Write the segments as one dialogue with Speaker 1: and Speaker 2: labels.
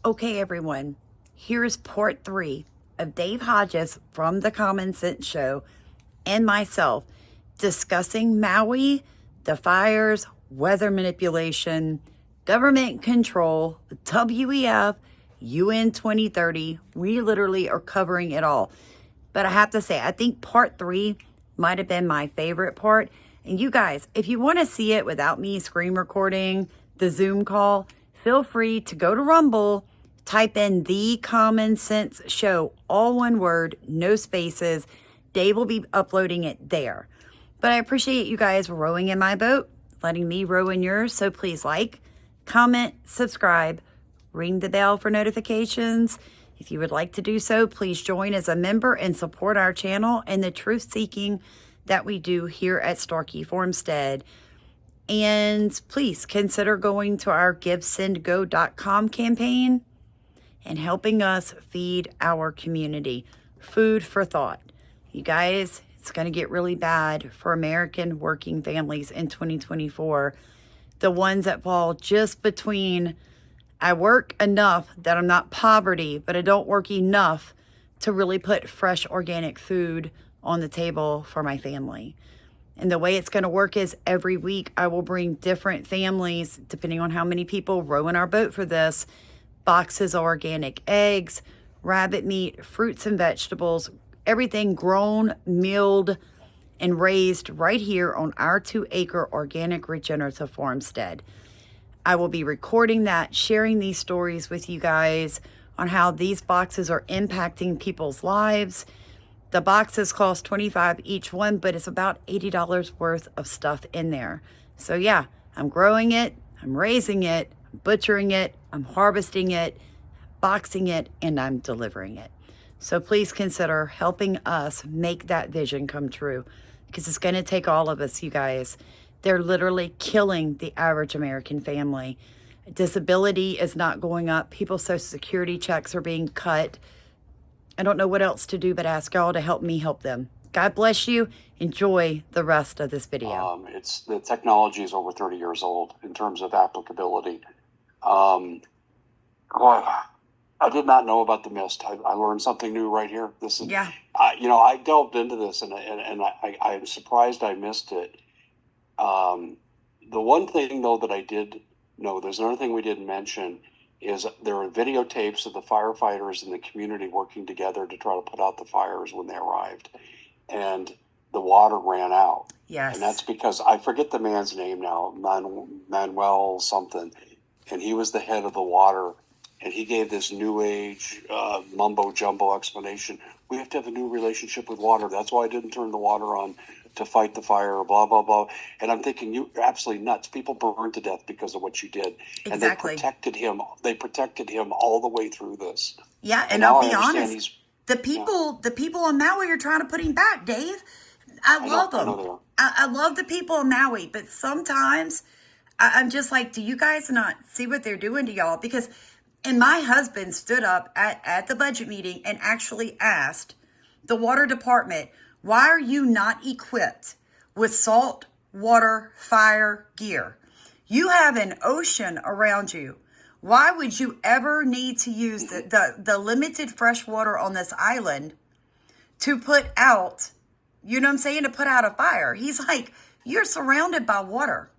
Speaker 1: Okay, everyone, here's part 3 of Dave Hodges from The Common Sense Show and myself discussing Maui, the fires, weather manipulation, government control, WEF, UN 2030. We literally are covering it all. But I have to say, I think part 3 might have been my favorite part. And you guys, if you want to see it without me screen recording the Zoom call, feel free to go to Rumble, type in The Common Sense Show, all one word, no spaces. Dave will be uploading it there. But I appreciate you guys rowing in my boat, letting me row in yours. So please like, comment, subscribe, ring the bell for notifications. If you would like to do so, please join as a member and support our channel and the truth seeking that we do here at Starkey Farmstead. And please consider going to our GiveSendGo.com campaign and helping us feed our community. Food for thought. You guys, it's going to get really bad for American working families in 2024. The ones that fall just between, I work enough that I'm not poverty, but I don't work enough to really put fresh organic food on the table for my family. And the way it's going to work is every week I will bring different families, depending on how many people row in our boat for this, boxes of organic eggs, rabbit meat, fruits and vegetables, everything grown, milled, and raised right here on our 2-acre organic regenerative farmstead. I will be recording that, sharing these stories with you guys on how these boxes are impacting people's lives. The boxes cost $25 each one, but it's about $80 worth of stuff in there. So yeah, I'm growing it, I'm raising it, I'm butchering it, I'm harvesting it, boxing it, and I'm delivering it. So please consider helping us make that vision come true, because it's going to take all of us, you guys. They're literally killing the average American family. Disability is not going up. People's Social Security checks are being cut. I don't know what else to do but ask y'all to help me help them. God bless you. Enjoy the rest of this video.
Speaker 2: It's the technology is over 30 years old in terms of applicability. Well, I did not know about the mist. I learned something new right here. This is,
Speaker 1: Yeah.
Speaker 2: I delved into this and I'm surprised I missed it. The one thing though that I did know, there's another thing we didn't mention, is there are videotapes of the firefighters and the community working together to try to put out the fires when they arrived. And the water ran out.
Speaker 1: Yes.
Speaker 2: And that's because, I forget the man's name now, Manuel something. And he was the head of the water. And he gave this new age mumbo jumbo explanation. We have to have a new relationship with water. That's why I didn't turn the water on to fight the fire, blah, blah, blah. And I'm thinking, you're absolutely nuts. People burned to death because of what you did.
Speaker 1: Exactly.
Speaker 2: And they protected him all the way through this.
Speaker 1: Yeah, and I'll be honest, the people in Maui are trying to put him back, Dave. I love them. I love the people in Maui, but sometimes I'm just like, do you guys not see what they're doing to y'all? And my husband stood up at the budget meeting and actually asked the water department, why are you not equipped with salt water fire gear? You have an ocean around you. Why would you ever need to use the limited fresh water on this island to put out, you know what I'm saying, to put out a fire? He's like, you're surrounded by water.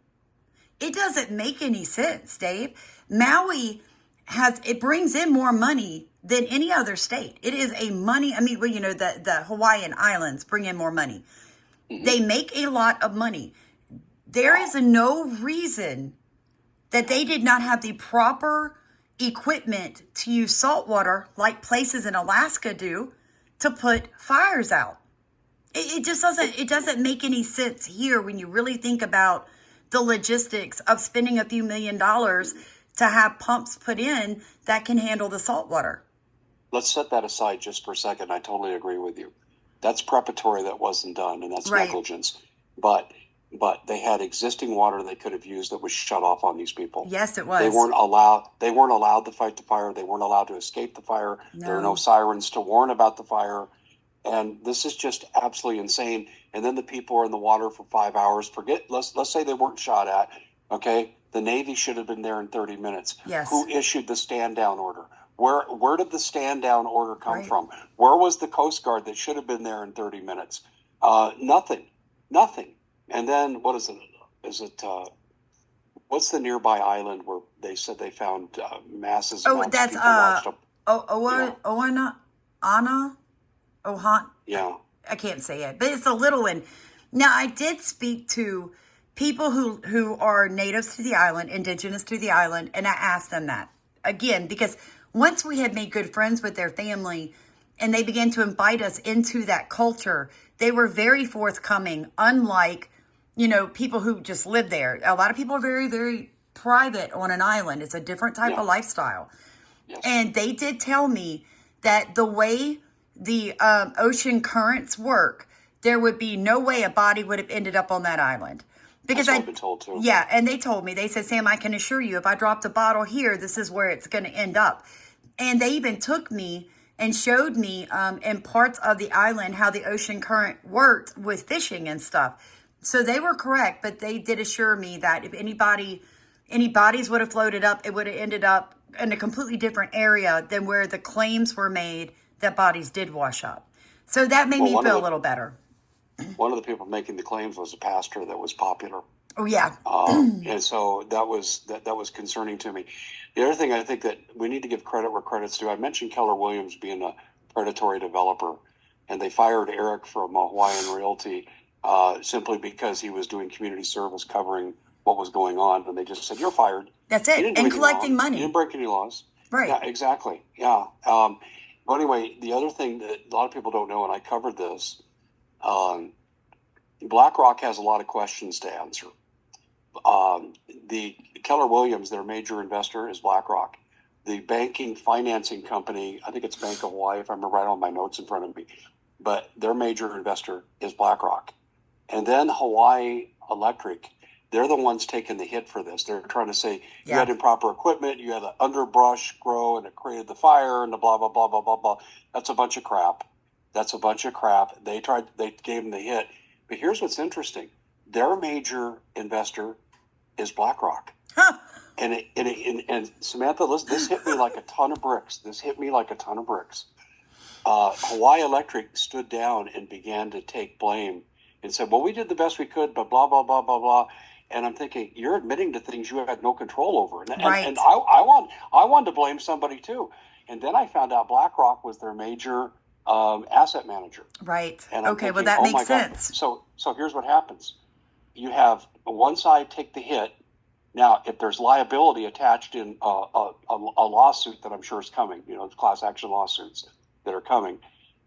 Speaker 1: It doesn't make any sense, Dave. Maui it brings in more money than any other state. It is a money, the Hawaiian Islands bring in more money. Mm-hmm. They make a lot of money. There is no reason that they did not have the proper equipment to use salt water like places in Alaska do to put fires out. It just doesn't make any sense here when you really think about the logistics of spending a few $1 million to have pumps put in that can handle the salt water.
Speaker 2: Let's set that aside just for a second. I totally agree with you. That's preparatory that wasn't done, and that's right. Negligence. But they had existing water they could have used that was shut off on these people.
Speaker 1: Yes, it was.
Speaker 2: They weren't allowed to fight the fire. They weren't allowed to escape the fire. No. There were no sirens to warn about the fire. And this is just absolutely insane. And then the people are in the water for 5 hours. Let's say they weren't shot at, okay? The Navy should have been there in 30 minutes.
Speaker 1: Yes.
Speaker 2: Who issued the stand down order? Where did the stand down order come
Speaker 1: Right.
Speaker 2: from? Where was the Coast Guard that should have been there in 30 minutes? Nothing. And then what is it? Is it what's the nearby island where they said they found masses
Speaker 1: Oh,
Speaker 2: amounts of
Speaker 1: that's
Speaker 2: people washed up?
Speaker 1: Anna, Ohan.
Speaker 2: Yeah.
Speaker 1: I can't say it, but it's a little one. Now, I did speak to people who are natives to the island, indigenous to the island, and I asked them that again because once we had made good friends with their family and they began to invite us into that culture, they were very forthcoming, unlike, people who just live there. A lot of people are very, very private on an island. It's a different type of lifestyle.
Speaker 2: Yes.
Speaker 1: And they did tell me that the way the ocean currents work, there would be no way a body would have ended up on that island. Because
Speaker 2: That's what I've been told too.
Speaker 1: Yeah, and they told me, they said, Sam, I can assure you, if I dropped a bottle here, this is where it's going to end up. And they even took me and showed me in parts of the island how the ocean current worked with fishing and stuff. So they were correct, but they did assure me that if any bodies would have floated up, it would have ended up in a completely different area than where the claims were made that bodies did wash up. So that made me feel a little better.
Speaker 2: One of the people making the claims was a pastor that was popular.
Speaker 1: Oh, yeah.
Speaker 2: And so that was concerning to me. The other thing I think that we need to give credit where credit's due. I mentioned Keller Williams being a predatory developer, and they fired Eric from Hawaiian Realty simply because he was doing community service covering what was going on, and they just said, "You're fired."
Speaker 1: That's it. And collecting money.
Speaker 2: You didn't break any laws.
Speaker 1: Right.
Speaker 2: Yeah, exactly. Yeah. But anyway, the other thing that a lot of people don't know, and I covered this, BlackRock has a lot of questions to answer. The Keller Williams, their major investor, is BlackRock. The banking financing company, I think it's Bank of Hawaii, if I'm right on my notes in front of me, but their major investor is BlackRock. And then Hawaii Electric, they're the ones taking the hit for this. They're trying to say you had improper equipment, you had an underbrush grow, and it created the fire, and the blah, blah, blah, blah, blah, blah. That's a bunch of crap. They gave them the hit. But here's what's interesting. Their major investor is BlackRock.
Speaker 1: Huh.
Speaker 2: And Samantha, this hit me like a ton of bricks. Hawaii Electric stood down and began to take blame and said, well, we did the best we could, but blah, blah, blah, blah, blah. And I'm thinking, you're admitting to things you had no control over. And I wanted to blame somebody too. And then I found out BlackRock was their major asset manager.
Speaker 1: Right.
Speaker 2: And I'm
Speaker 1: okay,
Speaker 2: thinking,
Speaker 1: well, that makes sense.
Speaker 2: So here's what happens. You have one side take the hit. Now, if there's liability attached in a lawsuit that I'm sure is coming, class action lawsuits that are coming,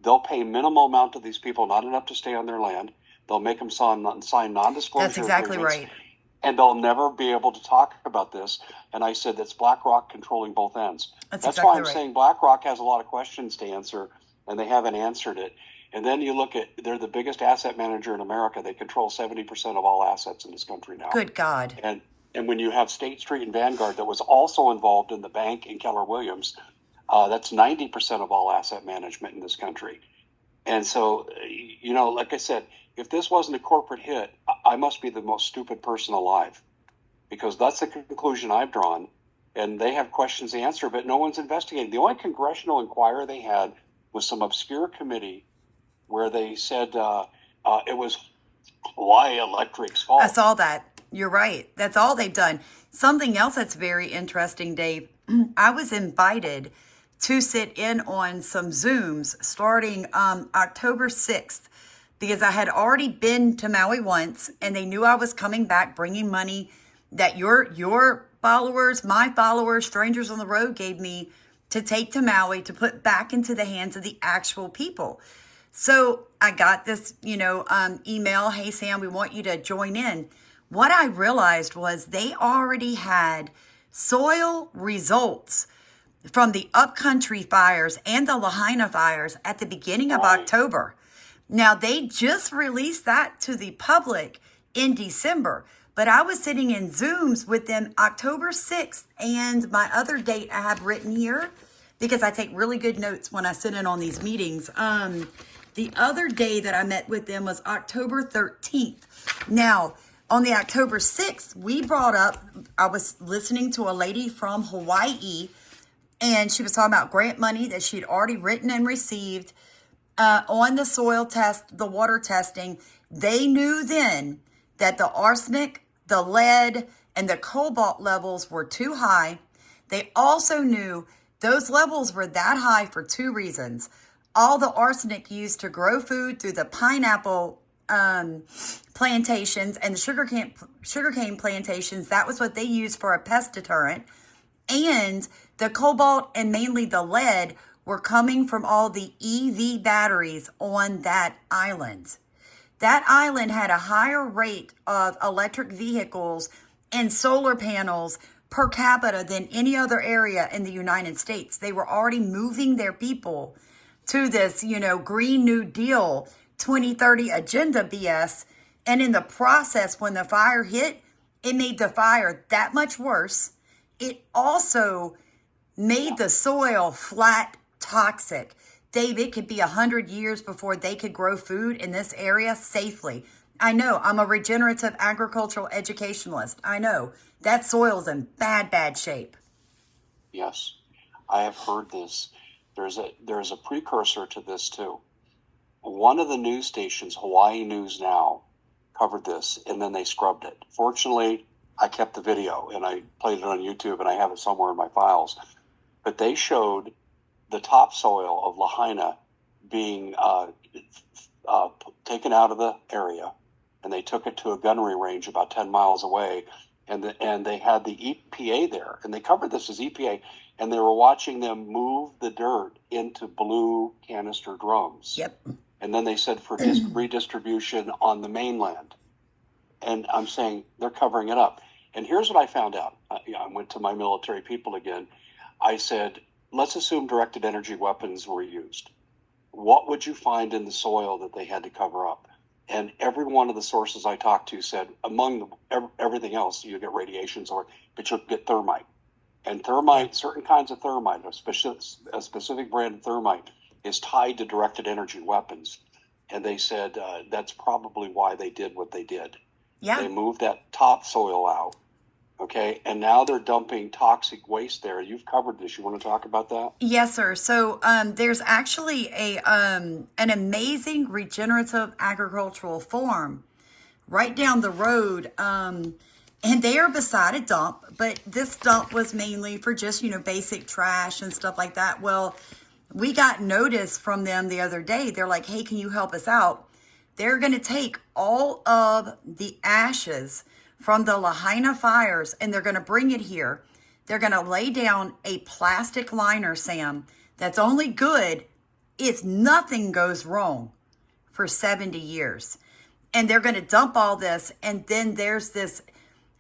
Speaker 2: they'll pay minimal amount to these people, not enough to stay on their land. They'll make them sign non-disclosure
Speaker 1: That's exactly
Speaker 2: agreements,
Speaker 1: right.
Speaker 2: and they'll never be able to talk about this. And I said that's BlackRock controlling both ends. That's
Speaker 1: exactly
Speaker 2: why I'm
Speaker 1: right.
Speaker 2: saying BlackRock has a lot of questions to answer, and they haven't answered it. And then you look at, they're the biggest asset manager in America. They control 70% of all assets in this country now.
Speaker 1: Good God.
Speaker 2: And when you have State Street and Vanguard that was also involved in the bank in Keller Williams, that's 90% of all asset management in this country. And so, like I said, if this wasn't a corporate hit, I must be the most stupid person alive, because that's the conclusion I've drawn. And they have questions to answer, but no one's investigating. The only congressional inquiry they had was some obscure committee where they said it was Hawaii Electric's fault.
Speaker 1: I saw that. You're right. That's all they've done. Something else that's very interesting, Dave. I was invited to sit in on some Zooms starting October 6th because I had already been to Maui once and they knew I was coming back bringing money that your followers, my followers, strangers on the road gave me to take to Maui to put back into the hands of the actual people. So I got this, email, hey, Sam, we want you to join in. What I realized was they already had soil results from the upcountry fires and the Lahaina fires at the beginning of October. Now, they just released that to the public in December, but I was sitting in Zooms with them October 6th, and my other date I have written here because I take really good notes when I sit in on these meetings. The other day that I met with them was October 13th. Now, on the October 6th, I was listening to a lady from Hawaii And she was talking about grant money that she'd already written and received on the soil test, the water testing. They knew then that the arsenic, the lead, and the cobalt levels were too high. They also knew those levels were that high for two reasons. All the arsenic used to grow food through the pineapple plantations and the sugarcane plantations, that was what they used for a pest deterrent. And the cobalt and mainly the lead were coming from all the EV batteries on that island. That island had a higher rate of electric vehicles and solar panels per capita than any other area in the United States. They were already moving their people to this, Green New Deal 2030 agenda BS. And in the process, when the fire hit, it made the fire that much worse. It also made the soil flat, toxic. Dave, it could be 100 years before they could grow food in this area safely. I know, I'm a regenerative agricultural educationalist. I know, that soil's in bad, bad shape.
Speaker 2: Yes, I have heard this. There's a precursor to this too. One of the news stations, Hawaii News Now, covered this, and then they scrubbed it. Fortunately, I kept the video, and I played it on YouTube, and I have it somewhere in my files. But they showed the topsoil of Lahaina being taken out of the area, and they took it to a gunnery range about 10 miles away, and they had the EPA there, and they covered this as EPA, and they were watching them move the dirt into blue canister drums.
Speaker 1: Yep.
Speaker 2: And then they said for redistribution on the mainland. And I'm saying they're covering it up. And here's what I found out. I went to my military people again. I said, let's assume directed energy weapons were used. What would you find in the soil that they had to cover up? And every one of the sources I talked to said, among everything else, you get radiations, but you'll get thermite. And thermite, certain kinds of thermite, a specific brand of thermite, is tied to directed energy weapons. And they said that's probably why they did what they did.
Speaker 1: Yeah.
Speaker 2: They moved that topsoil out. Okay. And now they're dumping toxic waste there. You've covered this. You want to talk about that?
Speaker 1: Yes, sir. So there's actually an amazing regenerative agricultural farm right down the road. And they are beside a dump, but this dump was mainly for just, basic trash and stuff like that. Well, we got notice from them the other day. They're like, hey, can you help us out? They're going to take all of the ashes from the Lahaina fires and they're going to bring it here. They're going to lay down a plastic liner, Sam, that's only good if nothing goes wrong for 70 years. And they're going to dump all this. And then there's this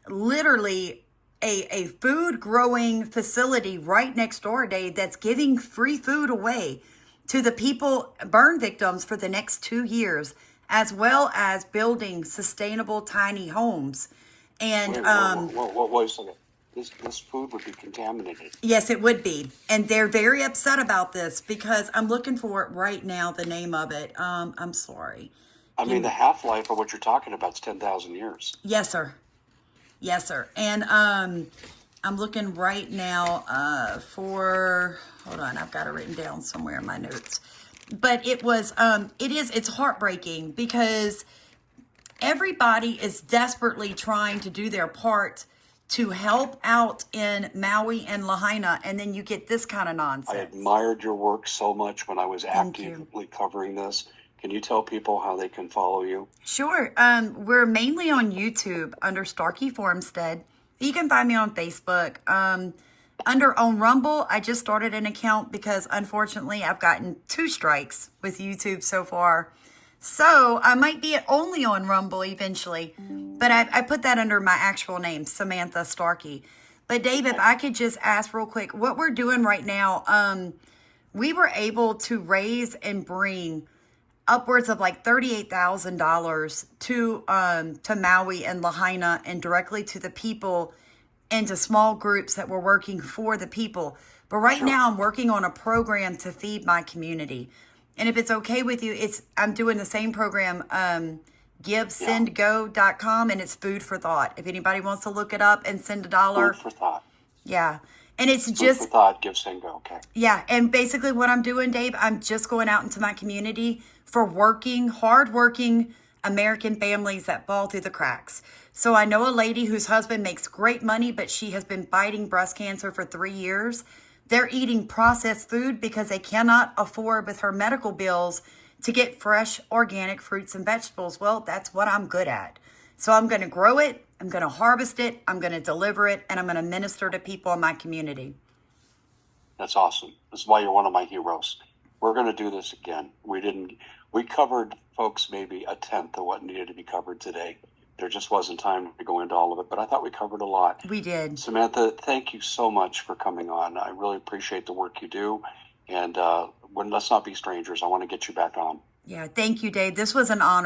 Speaker 1: literally a food growing facility right next door, Dave, that's giving free food away to the people, burn victims, for the next 2 years, as well as building sustainable tiny homes. And
Speaker 2: wait a second. This food would be contaminated.
Speaker 1: Yes, it would be. And they're very upset about this because I'm looking for it right now, the name of it. I'm sorry.
Speaker 2: I mean, the half-life of what you're talking about is 10,000 years.
Speaker 1: Yes, sir. Yes, sir. And I'm looking right now hold on, I've got it written down somewhere in my notes. But it's heartbreaking because everybody is desperately trying to do their part to help out in Maui and Lahaina, and then you get this kind of nonsense.
Speaker 2: I admired your work so much when I was actively covering this. Can you tell people how they can follow you?
Speaker 1: Sure. We're mainly on YouTube under Starkey Farmstead. You can find me on Facebook. On Rumble, I just started an account because unfortunately I've gotten 2 strikes with YouTube so far. So I might be only on Rumble eventually, but I put that under my actual name, Samantha Starkey. But Dave, if I could just ask real quick, what we're doing right now, we were able to raise and bring upwards of like $38,000 to Maui and Lahaina and directly to the people and to small groups that were working for the people. But right now I'm working on a program to feed my community. And if it's okay with you, I'm doing the same program, givesendgo.com, and it's Food for Thought. If anybody wants to look it up and send $1.
Speaker 2: Food for Thought.
Speaker 1: Yeah. And it's
Speaker 2: Food
Speaker 1: just,
Speaker 2: for thought, give, sing, go. Okay.
Speaker 1: yeah. And basically what I'm doing, Dave, I'm just going out into my community for hardworking American families that fall through the cracks. So I know a lady whose husband makes great money, but she has been fighting breast cancer for 3 years. They're eating processed food because they cannot afford with her medical bills to get fresh organic fruits and vegetables. Well, that's what I'm good at. So I'm going to grow it, I'm going to harvest it, I'm going to deliver it, and I'm going to minister to people in my community.
Speaker 2: That's awesome. This is why you're one of my heroes. We're going to do this again. We covered, folks, maybe a tenth of what needed to be covered today. There just wasn't time to go into all of it, but I thought we covered a lot.
Speaker 1: We did.
Speaker 2: Samantha, thank you so much for coming on. I really appreciate the work you do. And let's not be strangers. I want to get you back on.
Speaker 1: Yeah, thank you, Dave. This was an honor.